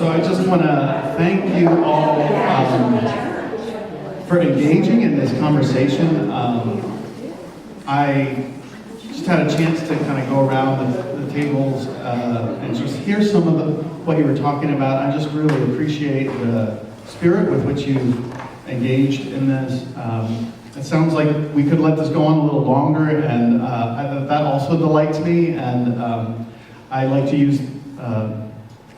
So I just want to thank you all for engaging in this conversation. I just had a chance to kind of go around the tables and just hear some of what you were talking about. I just really appreciate the spirit with which you've engaged in this. It sounds like we could let this go on a little longer, and that also delights me. And I like to use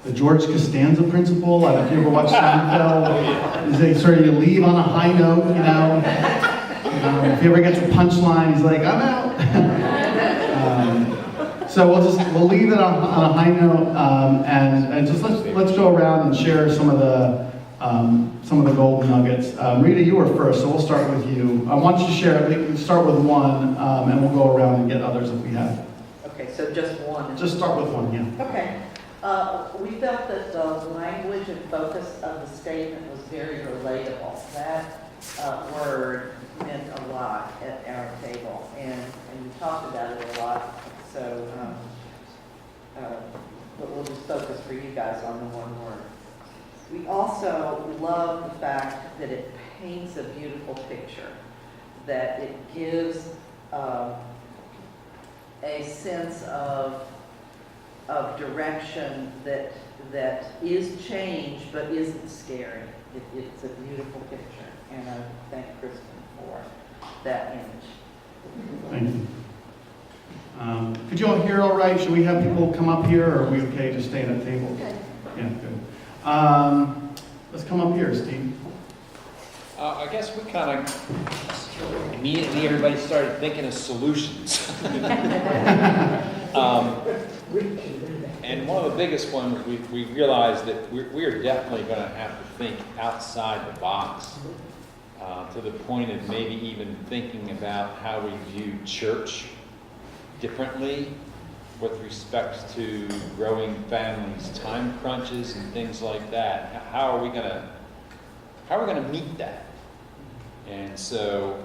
the George Costanza principle. I don't know if you ever watched Seinfeld. They sort of, you leave on a high note, you know. If he ever gets a punchline, he's like, I'm out. So we'll leave it on a high note, and just let's go around and share some of the golden nuggets. Rita, you were first, so we'll start with you. I want you to share. We start with one, and we'll go around and get others if we have. Okay, so just one. Just start with one, yeah. Okay. We felt that the language and focus of the statement was very relatable. That word meant a lot at our table, and we talked about it a lot. So, but we'll just focus for you guys on the one word. We also love the fact that it paints a beautiful picture, that it gives a sense of direction that is change but isn't scary. It's a beautiful picture, and I thank Kristen for that image. Thank you. Could you all hear all right? Should we have people come up here, or are we okay just staying at the table? Okay. Yeah, good. Let's come up here, Steve. I guess we kind of immediately everybody started thinking of solutions. And one of the biggest ones we realized that we are definitely going to have to think outside the box, to the point of maybe even thinking about how we view church differently with respect to growing families, time crunches, and things like that. How are we going to meet that? And so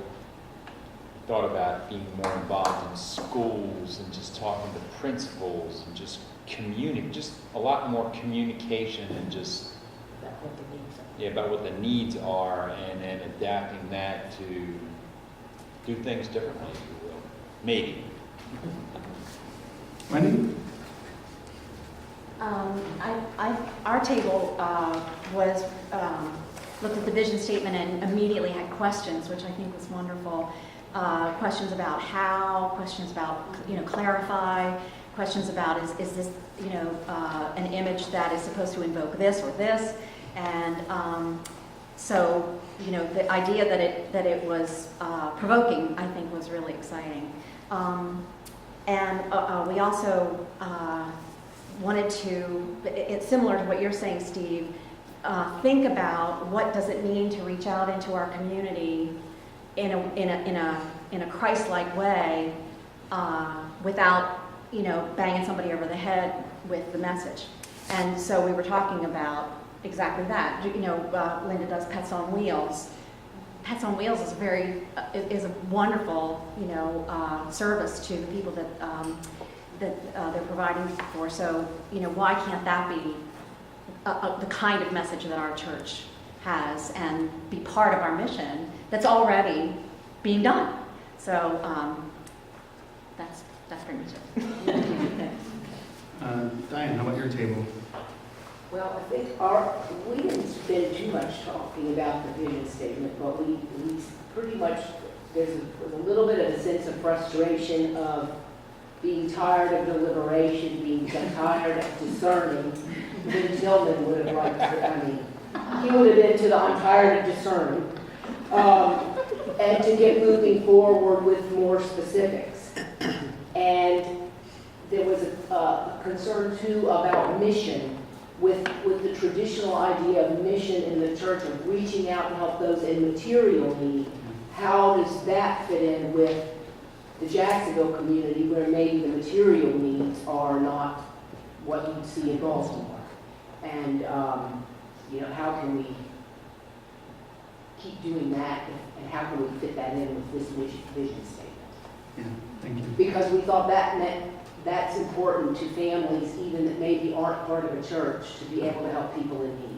thought about being more involved in schools and just talking to principals and just a lot more communication and just about what the needs are, and then adapting that to do things differently, if you will. Maybe. Wendy? Our table looked at the vision statement and immediately had questions, which I think was wonderful. Questions about how, questions about, clarify, questions about is this, an image that is supposed to invoke this or this, and so, the idea that it was provoking, I think, was really exciting. And we also wanted to, it's similar to what you're saying, Steve, think about what does it mean to reach out into our community in a Christ-like way, without banging somebody over the head with the message. And so we were talking about exactly that. Linda does Pets on Wheels. Pets on Wheels is a wonderful service to the people that they're providing for. So why can't that be the kind of message that our church has and be part of our mission that's already being done? So that's pretty much it. Diane, how about your table? Well, I think we didn't spend too much talking about the vision statement, but we pretty much, there's a little bit of a sense of frustration of being tired of deliberation, being tired of discerning. Ben Tillman would have liked to, he would have been to the I'm tired of discerning, and to get moving forward with more specifics. And there was a concern too about mission, with the traditional idea of mission in the church of reaching out to help those in material need. How does that fit in with the Jacksonville community, where maybe the material needs are not what you'd see in Baltimore? And how can we keep doing that, and how can we fit that in with this vision statement? Yeah, thank you. Because we thought that meant that's important to families even that maybe aren't part of a church to be able to help people in need.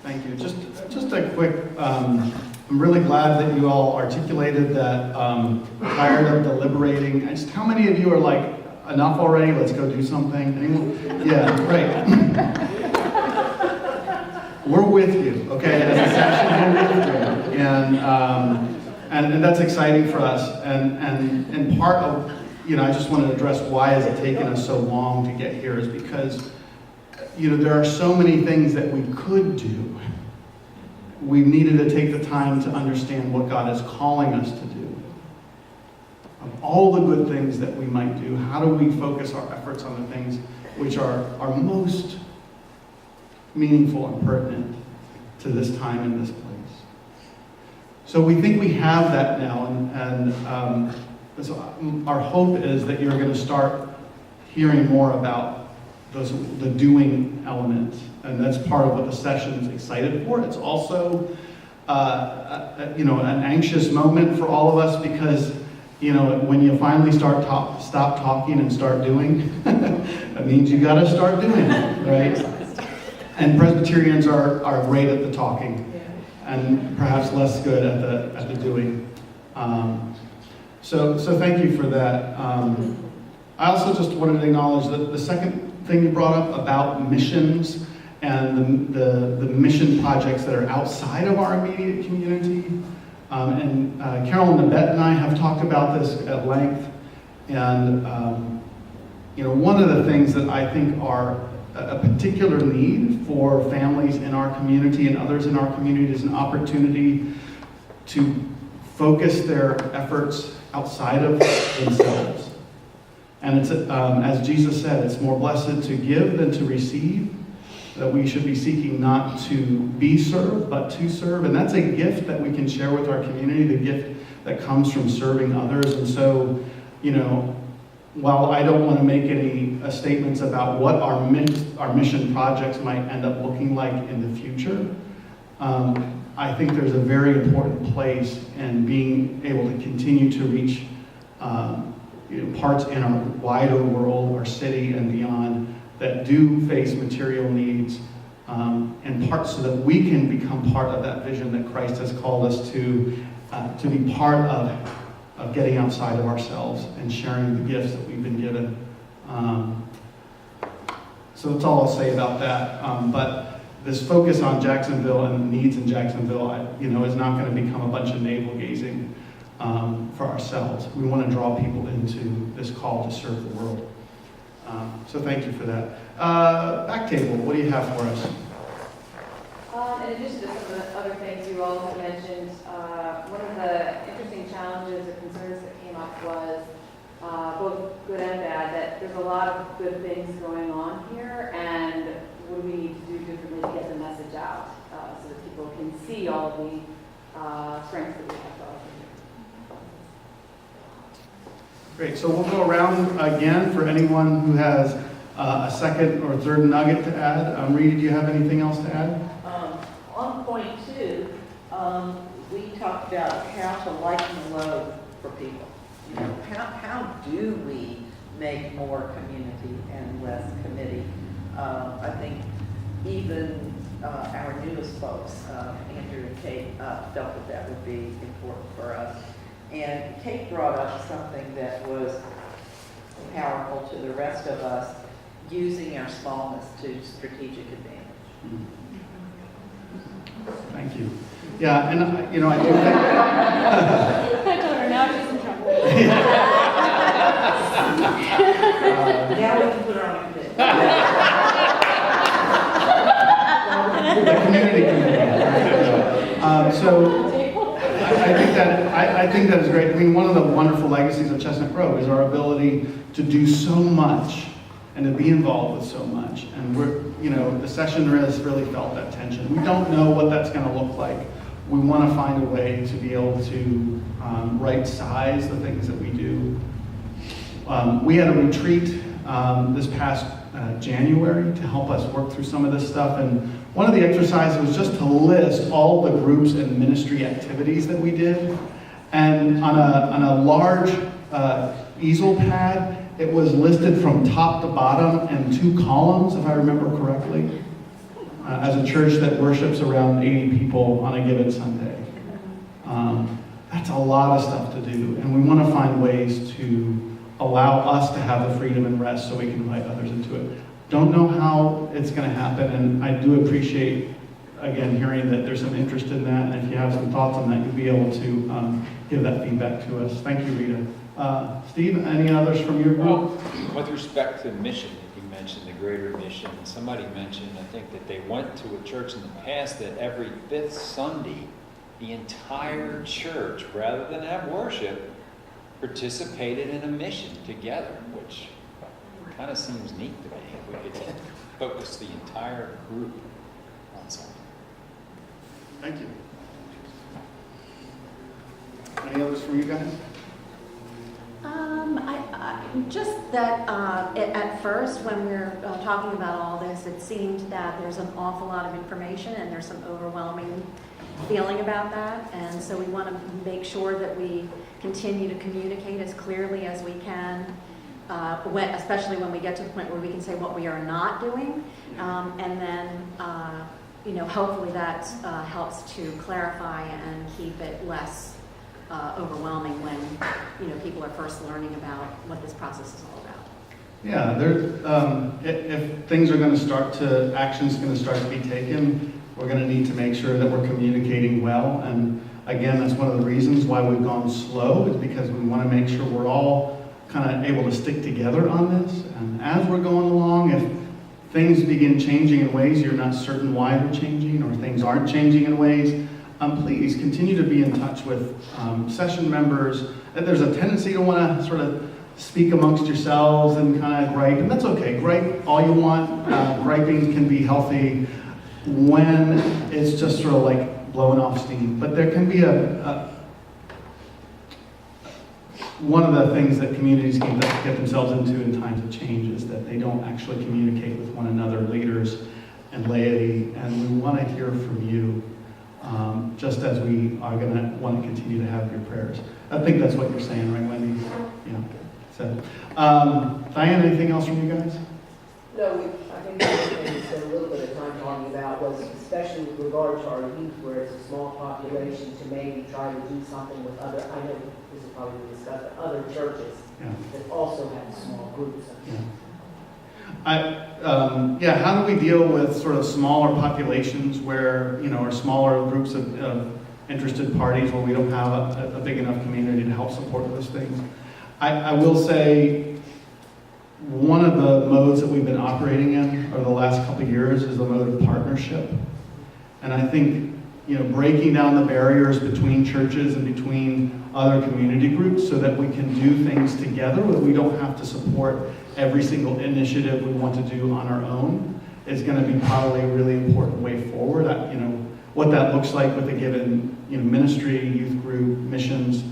Thank you. Just a quick, I'm really glad that you all articulated that tired of deliberating. Just how many of you are like, enough already, let's go do something? Anyone? Yeah, great. We're with you, okay? As a section, we're with you. And that's exciting for us. And part of, I just want to address why has it taken us so long to get here is because there are so many things that we could do. We needed to take the time to understand what God is calling us to do. Of all the good things that we might do, how do we focus our efforts on the things which are most meaningful and pertinent to this time and this place? So we think we have that now, and so our hope is that you're going to start hearing more about the doing element, and that's part of what the session's excited for. It's also, an anxious moment for all of us because, when you finally stop talking and start doing, that means you got to start doing it, right? And Presbyterians are great at the talking, and perhaps less good at the doing. So thank you for that. I also just wanted to acknowledge that the second thing you brought up about missions and the mission projects that are outside of our immediate community. Carol and Nabette and I have talked about this at length. And, one of the things that I think are a particular need for families in our community and others in our community is an opportunity to focus their efforts outside of themselves. And it's, as Jesus said, it's more blessed to give than to receive, that we should be seeking not to be served, but to serve. And that's a gift that we can share with our community, the gift that comes from serving others. And so, while I don't want to make any statements about what our mission projects might end up looking like in the future, I think there's a very important place in being able to continue to reach parts in our wider world, our city and beyond, that do face material needs, and parts so that we can become part of that vision that Christ has called us to be part of getting outside of ourselves and sharing the gifts that we've been given. So that's all I'll say about that. But this focus on Jacksonville and the needs in Jacksonville, is not going to become a bunch of navel-gazing for ourselves. We want to draw people into this call to serve the world. So thank you for that. Back table, what do you have for us? In addition to some of the other things you all have mentioned, one of the interesting challenges or concerns that came up was both good and bad, that there's a lot of good things going on here, and what do we need to do differently to get the message out so that people can see all of the strengths that we have to offer here. Great, so we'll go around again for anyone who has a second or third nugget to add. Rita, do you have anything else to add? On point 2, we talked about how to lighten the load for people. How do we make more community and less committee? I think even our newest folks, Andrew and Kate, felt that would be important for us. And Kate brought up something that was powerful to the rest of us, using our smallness to strategic advantage. Thank you. Yeah, and I do think... I told her now she's in trouble. Now we can put her on a committee. The community committee. So I think that is great. I mean, one of the wonderful legacies of Chestnut Grove is our ability to do so much and to be involved with so much. And the session has really felt that tension. We don't know what that's going to look like. We want to find a way to be able to right size the things that we do. We had a retreat this past January to help us work through some of this stuff. And one of the exercises was just to list all the groups and ministry activities that we did. And on a large easel pad, it was listed from top to bottom and 2 columns, if I remember correctly, as a church that worships around 80 people on a given Sunday. That's a lot of stuff to do, and we want to find ways to allow us to have the freedom and rest so we can invite others into it. Don't know how it's going to happen, and I do appreciate, again, hearing that there's some interest in that, and if you have some thoughts on that, you'll be able to give that feedback to us. Thank you, Rita. Steve, any others from your Well, group? with respect to mission, you mentioned the greater mission, and somebody mentioned, I think, that they went to a church in the past that every 5th Sunday, the entire church, rather than have worship, participated in a mission together, which kind of seems neat to me. If we could focus the entire group on something. Thank you. Any others from you guys? Just that at first, when we were talking about all this, it seemed that there's an awful lot of information and there's some overwhelming feeling about that. And so we want to make sure that we continue to communicate as clearly as we can, especially when we get to the point where we can say what we are not doing. And then, hopefully that helps to clarify and keep it less overwhelming when people are first learning about what this process is all about. Yeah, if things are going to start to, action's going to start to be taken, we're going to need to make sure that we're communicating well. And again, that's one of the reasons why we've gone slow, is because we want to make sure we're all kind of able to stick together on this. And as we're going along, if things begin changing in ways you're not certain why they're changing, or things aren't changing in ways, please continue to be in touch with session members. There's a tendency to want to sort of speak amongst yourselves and kind of gripe, and that's okay. Gripe all you want. Griping can be healthy when it's just sort of like blowing off steam. But there can be one of the things that communities can get themselves into in times of change is that they don't actually communicate with one another, leaders and laity, and we want to hear from you. Just as we are going to want to continue to have your prayers. I think that's what you're saying, right, Wendy? Yeah. So, Diane, anything else from you guys? No, I think the other thing we spent a little bit of time talking about was, especially with regard to our youth, where it's a small population, to maybe try to do something with other, I know this is probably discussed, but other churches that also have small groups. How do we deal with sort of smaller populations where, or smaller groups of interested parties where we don't have a big enough community to help support those things? I will say one of the modes that we've been operating in over the last couple of years is the mode of partnership. And I think, breaking down the barriers between churches and between other community groups so that we can do things together, that we don't have to support every single initiative we want to do on our own, is going to be probably a really important way forward. What that looks like with a given ministry, youth group, missions,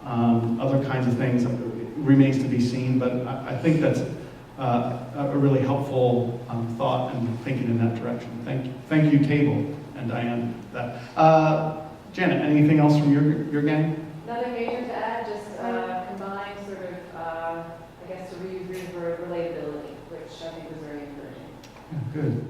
other kinds of things remains to be seen. But I think that's a really helpful thought and thinking in that direction. Thank you, Table and Diane. Janet, anything else from your gang? Nothing major to add, just combined sort of, to reuse the word relatability, which I think was very encouraging. Yeah, good.